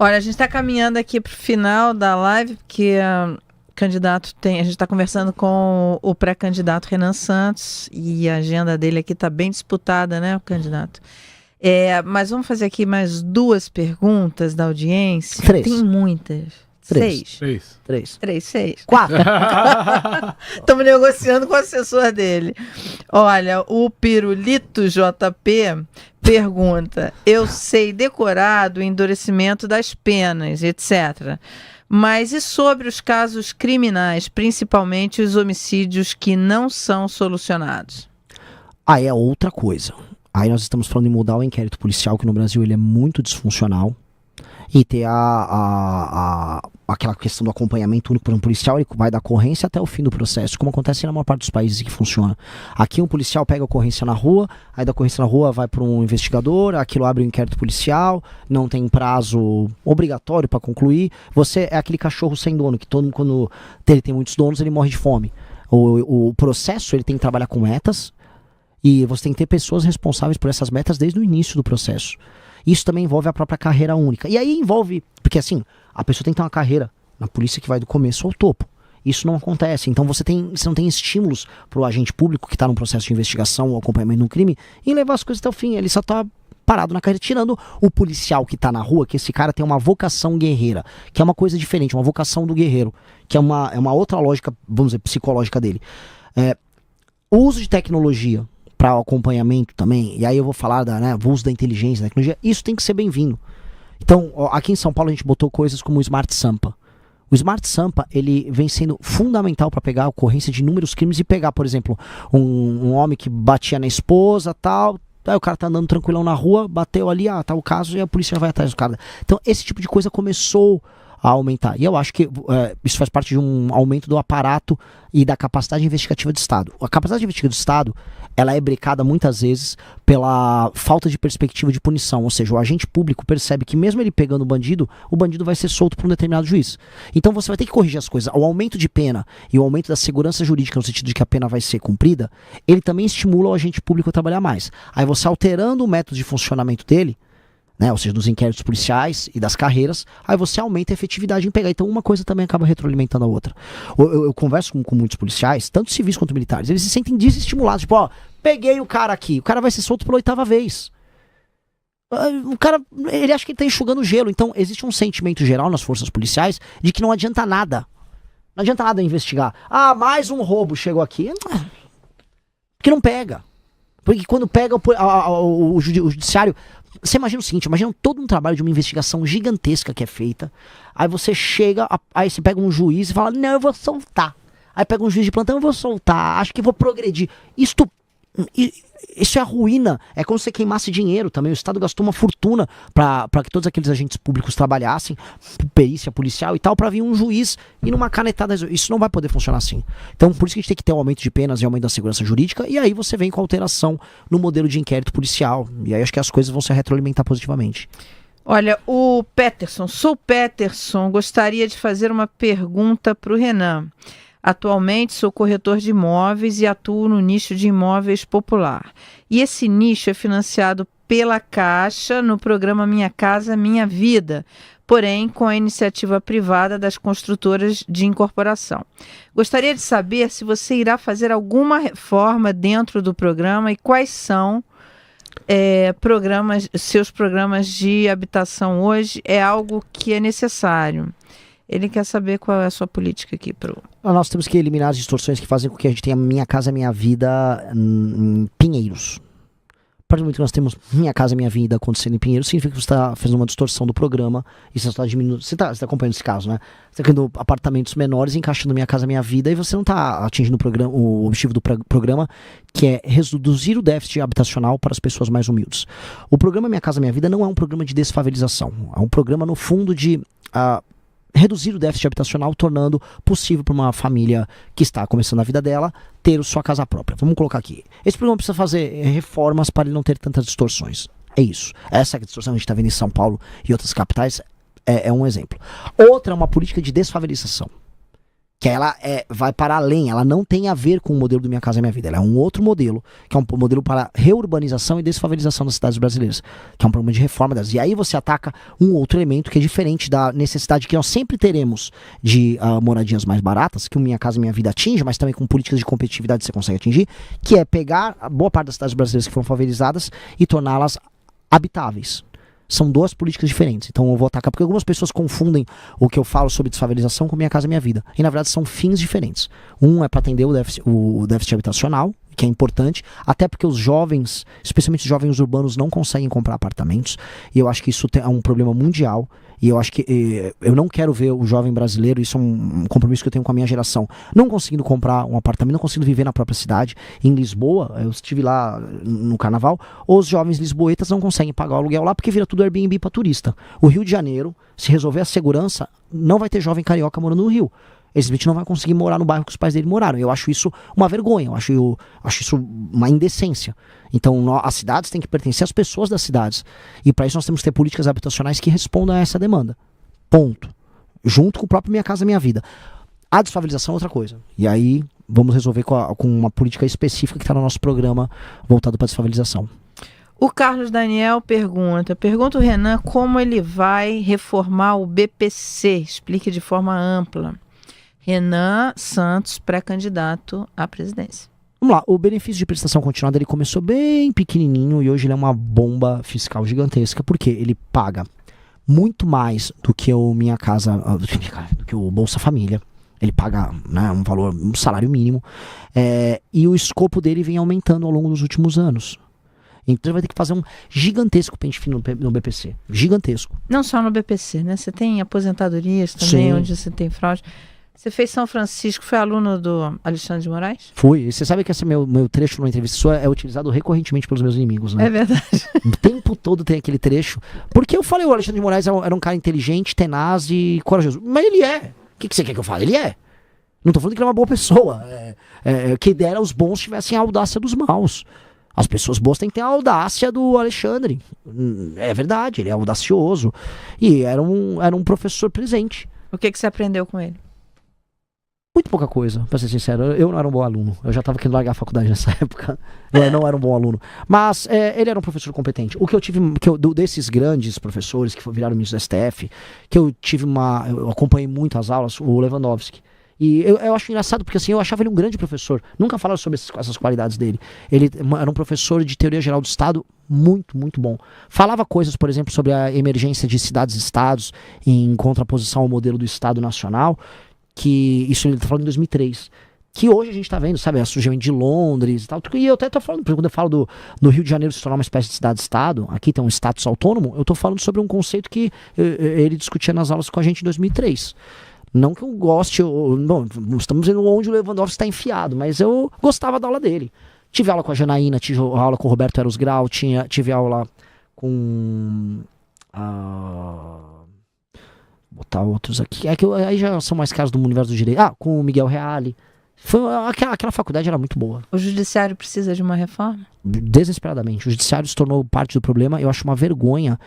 Olha, a gente está caminhando aqui para o final da live, porque a gente está conversando com o pré-candidato Renan Santos e a agenda dele aqui está bem disputada, né, o candidato? Mas vamos fazer aqui mais 2 perguntas da audiência. 3. Tem muitas. 3. 6. 4. Estamos negociando com o assessor dele. Olha, o Pirulito JP pergunta: eu sei decorado o endurecimento das penas, etc. Mas e sobre os casos criminais, principalmente os homicídios que não são solucionados? Aí é outra coisa. Aí nós estamos falando em mudar o inquérito policial, que no Brasil ele é muito disfuncional. E ter aquela questão do acompanhamento único por um policial, ele vai da ocorrência até o fim do processo, como acontece na maior parte dos países que funciona. Aqui um policial pega a ocorrência na rua, aí da ocorrência na rua vai para um investigador, aquilo abre um inquérito policial, não tem prazo obrigatório para concluir. Você é aquele cachorro sem dono, que todo mundo, quando ele tem muitos donos, ele morre de fome. O processo ele tem que trabalhar com metas, e você tem que ter pessoas responsáveis por essas metas desde o início do processo. Isso também envolve a própria carreira única. E aí envolve, porque assim, a pessoa tem que ter uma carreira na polícia que vai do começo ao topo. Isso não acontece. Então você não tem estímulos para o agente público que está num processo de investigação ou acompanhamento de um crime em levar as coisas até o fim. Ele só está parado na carreira, tirando o policial que está na rua, que esse cara tem uma vocação guerreira, que é uma coisa diferente, uma vocação do guerreiro, que é uma outra lógica, vamos dizer, psicológica dele. O uso de tecnologia para o acompanhamento também, e aí eu vou falar do uso da inteligência, da tecnologia, isso tem que ser bem-vindo. Então, aqui em São Paulo a gente botou coisas como o Smart Sampa. O Smart Sampa, ele vem sendo fundamental para pegar a ocorrência de inúmeros crimes e pegar, por exemplo, um homem que batia na esposa, tal, aí o cara tá andando tranquilão na rua, bateu ali, tá o caso, e a polícia vai atrás do cara. Então, esse tipo de coisa começou a aumentar. E eu acho que isso faz parte de um aumento do aparato e da capacidade investigativa do Estado. A capacidade investigativa do Estado, ela é brecada muitas vezes pela falta de perspectiva de punição. Ou seja, o agente público percebe que mesmo ele pegando o bandido vai ser solto por um determinado juiz. Então você vai ter que corrigir as coisas. O aumento de pena e o aumento da segurança jurídica, no sentido de que a pena vai ser cumprida, ele também estimula o agente público a trabalhar mais. Aí você alterando o método de funcionamento dele, ou seja, dos inquéritos policiais e das carreiras, aí você aumenta a efetividade em pegar. Então uma coisa também acaba retroalimentando a outra. Eu converso com muitos policiais, tanto civis quanto militares, eles se sentem desestimulados, tipo, peguei o cara aqui, o cara vai ser solto pela 8ª vez. O cara, ele acha que ele tá enxugando gelo. Então existe um sentimento geral nas forças policiais de que não adianta nada. Não adianta nada investigar. Mais um roubo chegou aqui. Porque não pega. Porque quando pega o judiciário... Você imagina o seguinte, imagina todo um trabalho de uma investigação gigantesca que é feita, aí você chega, aí você pega um juiz e fala, não, eu vou soltar. Aí pega um juiz de plantão, eu vou soltar, acho que vou progredir. Isso é a ruína, é como se você queimasse dinheiro também. O Estado gastou uma fortuna para que todos aqueles agentes públicos trabalhassem, perícia policial e tal, para vir um juiz e numa canetada. Isso não vai poder funcionar assim. Então por isso que a gente tem que ter um aumento de penas e aumento da segurança jurídica, e aí você vem com alteração no modelo de inquérito policial, e aí acho que as coisas vão se retroalimentar positivamente. Olha, o Peterson, gostaria de fazer uma pergunta para o Renan. Atualmente sou corretor de imóveis e atuo no nicho de imóveis popular. E esse nicho é financiado pela Caixa no programa Minha Casa Minha Vida, porém com a iniciativa privada das construtoras de incorporação. Gostaria de saber se você irá fazer alguma reforma dentro do programa e quais são seus programas de habitação hoje. É algo que é necessário. Ele quer saber qual é a sua política aqui Nós temos que eliminar as distorções que fazem com que a gente tenha Minha Casa Minha Vida em Pinheiros. A partir do momento que nós temos Minha Casa Minha Vida acontecendo em Pinheiros, significa que você está fazendo uma distorção do programa e você está diminuindo. Você está acompanhando esse caso, né? Você está criando apartamentos menores, encaixando Minha Casa Minha Vida, e você não está atingindo o objetivo do programa, que é reduzir o déficit habitacional para as pessoas mais humildes. O programa Minha Casa Minha Vida não é um programa de desfavelização. É um programa, no fundo, de reduzir o déficit habitacional, tornando possível para uma família que está começando a vida dela ter sua casa própria. Vamos colocar aqui. Esse programa precisa fazer reformas para ele não ter tantas distorções. É isso. Essa distorção que a gente está vendo em São Paulo e outras capitais é um exemplo. Outra é uma política de desfavelização. que ela vai para além, ela não tem a ver com o modelo do Minha Casa Minha Vida, ela é um outro modelo, que é um modelo para reurbanização e desfavelização das cidades brasileiras, que é um programa de reforma delas. E aí você ataca um outro elemento que é diferente da necessidade que nós sempre teremos de moradias mais baratas, que o Minha Casa Minha Vida atinge, mas também com políticas de competitividade você consegue atingir, que é pegar a boa parte das cidades brasileiras que foram favelizadas e torná-las habitáveis. São duas políticas diferentes. Então eu vou atacar, porque algumas pessoas confundem o que eu falo sobre desfavelização com Minha Casa Minha Vida. E na verdade são fins diferentes. Um é para atender o déficit habitacional, que é importante, até porque os jovens, especialmente os jovens urbanos, não conseguem comprar apartamentos. E eu acho que isso é um problema mundial. E eu acho que eu não quero ver o jovem brasileiro, isso é um compromisso que eu tenho com a minha geração, não conseguindo comprar um apartamento, não conseguindo viver na própria cidade. Em Lisboa, eu estive lá no carnaval, os jovens lisboetas não conseguem pagar o aluguel lá porque vira tudo Airbnb para turista. O Rio de Janeiro, se resolver a segurança, não vai ter jovem carioca morando no Rio. Esse bicho não vai conseguir morar no bairro que os pais dele moraram. Eu acho isso uma vergonha, eu acho isso uma indecência. Então as cidades têm que pertencer às pessoas das cidades. E para isso nós temos que ter políticas habitacionais que respondam a essa demanda. Ponto. Junto com o próprio Minha Casa Minha Vida. A desfavelização é outra coisa. E aí vamos resolver com uma política específica que está no nosso programa voltado para a desfavelização. O Carlos Daniel pergunta o Renan como ele vai reformar o BPC. Explique de forma ampla. Renan Santos, pré-candidato à presidência. Vamos lá, o benefício de prestação continuada ele começou bem pequenininho e hoje ele é uma bomba fiscal gigantesca, porque ele paga muito mais do que o Minha Casa, do que o Bolsa Família. Ele paga, né, um salário mínimo, e o escopo dele vem aumentando ao longo dos últimos anos. Então ele vai ter que fazer um gigantesco pente fino no BPC. Gigantesco. Não só no BPC, né? Você tem aposentadorias também, sim, onde você tem fraude. Você fez São Francisco, foi aluno do Alexandre de Moraes? Fui. E você sabe que esse meu trecho numa entrevista sua é utilizado recorrentemente pelos meus inimigos, né? É verdade. O tempo todo tem aquele trecho. Porque eu falei, o Alexandre de Moraes era um cara inteligente, tenaz e corajoso. Mas ele é. O que você quer que eu fale? Ele é. Não tô falando que ele é uma boa pessoa. Que dera os bons tivessem a audácia dos maus. As pessoas boas têm que ter a audácia do Alexandre. É verdade, ele é audacioso. E era um professor presente. O que você aprendeu com ele? Muito pouca coisa, pra ser sincero. Eu não era um bom aluno. Eu já tava querendo largar a faculdade nessa época. Eu não era um bom aluno. Mas ele era um professor competente. O que eu tive, desses grandes professores que viraram ministro do STF, que eu acompanhei muito as aulas, o Lewandowski. E eu acho engraçado, porque assim, eu achava ele um grande professor. Nunca falaram sobre essas qualidades dele. Ele era um professor de teoria geral do Estado muito, muito bom. Falava coisas, por exemplo, sobre a emergência de cidades-estados em contraposição ao modelo do Estado Nacional, que isso ele tá falando em 2003. Que hoje a gente tá vendo, sabe, o surgimento de Londres e tal. E eu até tô falando, quando eu falo do Rio de Janeiro se tornar uma espécie de cidade-estado, aqui tem um status autônomo, eu tô falando sobre um conceito que ele discutia nas aulas com a gente em 2003. Não que eu goste, bom, estamos vendo onde o Lewandowski está enfiado, mas eu gostava da aula dele. Tive aula com a Janaína, tive aula com o Roberto Eros Grau, tive aula com botar outros aqui. Aí já são mais casos do universo do direito. Com o Miguel Reale. Aquela faculdade era muito boa. O judiciário precisa de uma reforma? Desesperadamente. O judiciário se tornou parte do problema. Eu acho uma vergonha.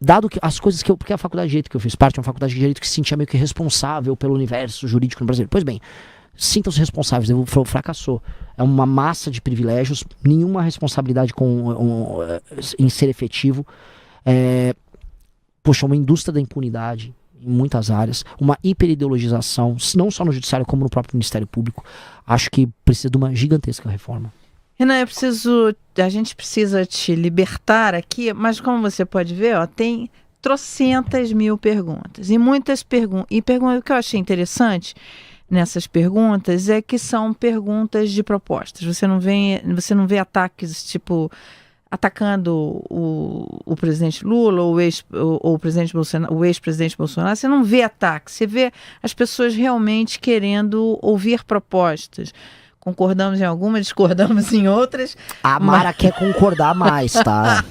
Dado que as coisas porque a faculdade de direito que eu fiz parte é uma faculdade de direito que se sentia meio que responsável pelo universo jurídico no Brasil. Pois bem, sintam-se responsáveis, fracassou. É uma massa de privilégios, nenhuma responsabilidade em ser efetivo. Uma indústria da impunidade em muitas áreas, uma hiperideologização, não só no judiciário como no próprio Ministério Público. Acho que precisa de uma gigantesca reforma. Renan, a gente precisa te libertar aqui, mas como você pode ver, tem trocentas mil perguntas. E muitas perguntas. E o que eu achei interessante nessas perguntas é que são perguntas de propostas. Você não vê ataques tipo atacando o presidente Lula ou o presidente Bolsonaro, o ex-presidente Bolsonaro. Você não vê ataques, você vê as pessoas realmente querendo ouvir propostas. Concordamos em algumas, discordamos em outras. A Mara quer concordar mais, tá?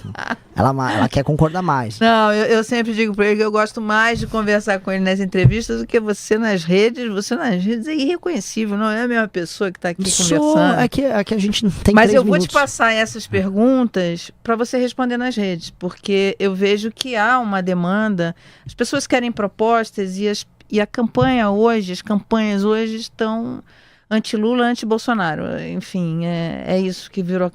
Ela quer concordar mais. Não, eu sempre digo para ele que eu gosto mais de conversar com ele nas entrevistas do que você nas redes. Você nas redes é irreconhecível, não é a mesma pessoa que está aqui conversando. É que a gente não tem. Mas eu vou te passar essas perguntas para você responder nas redes, porque eu vejo que há uma demanda. As pessoas querem propostas E a campanha hoje, as campanhas hoje estão anti-Lula, anti-Bolsonaro. Enfim, é isso que virou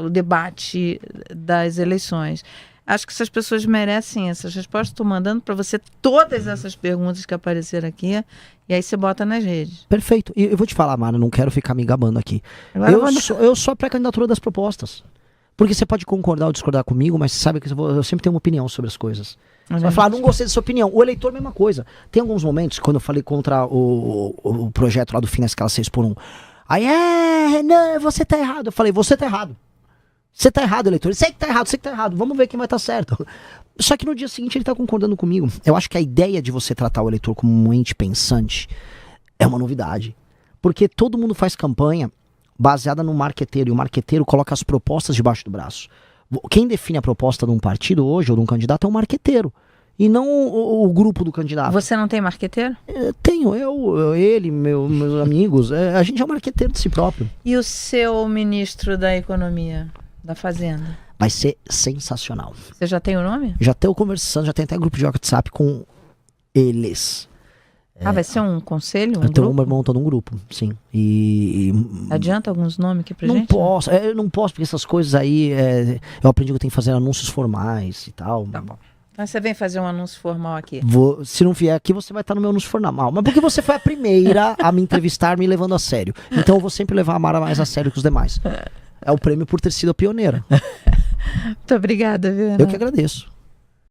o debate das eleições. Acho que essas pessoas merecem essas respostas. Estou mandando para você todas essas perguntas que apareceram aqui, e aí você bota nas redes. Perfeito. E eu vou te falar, Mara, não quero ficar me gabando aqui. Eu sou a pré-candidatura das propostas. Porque você pode concordar ou discordar comigo, mas você sabe que eu sempre tenho uma opinião sobre as coisas. Você vai falar, não gostei da sua opinião. O eleitor, mesma coisa. Tem alguns momentos, quando eu falei contra o projeto lá do fim na escala 6x1. Aí, Renan, você tá errado. Eu falei, você tá errado. Você tá errado, eleitor. Você que tá errado, você que tá errado. Vamos ver quem vai estar certo. Só que no dia seguinte ele tá concordando comigo. Eu acho que a ideia de você tratar o eleitor como um ente pensante é uma novidade. Porque todo mundo faz campanha baseada no marqueteiro. E o marqueteiro coloca as propostas debaixo do braço. Quem define a proposta de um partido hoje ou de um candidato é um marqueteiro. E não o grupo do candidato. Você não tem marqueteiro? Tenho, ele, meus amigos. A gente é um marqueteiro de si próprio. E o seu ministro da Economia, da Fazenda? Vai ser sensacional. Você já tem o nome? Já estou conversando, já tem até grupo de WhatsApp com eles. Vai ser um conselho, um eu grupo? montando um grupo, sim. Adianta alguns nomes aqui pra não gente? Posso, eu não posso, porque essas coisas aí, eu aprendi que eu tenho que fazer anúncios formais e tal. Tá bom. Então você vem fazer um anúncio formal aqui. Se não vier aqui, você vai estar no meu anúncio formal. Mas porque você foi a primeira a me entrevistar, me levando a sério. Então eu vou sempre levar a Mara mais a sério que os demais. É o prêmio por ter sido a pioneira. Muito obrigada, viu, Renan? Eu que agradeço.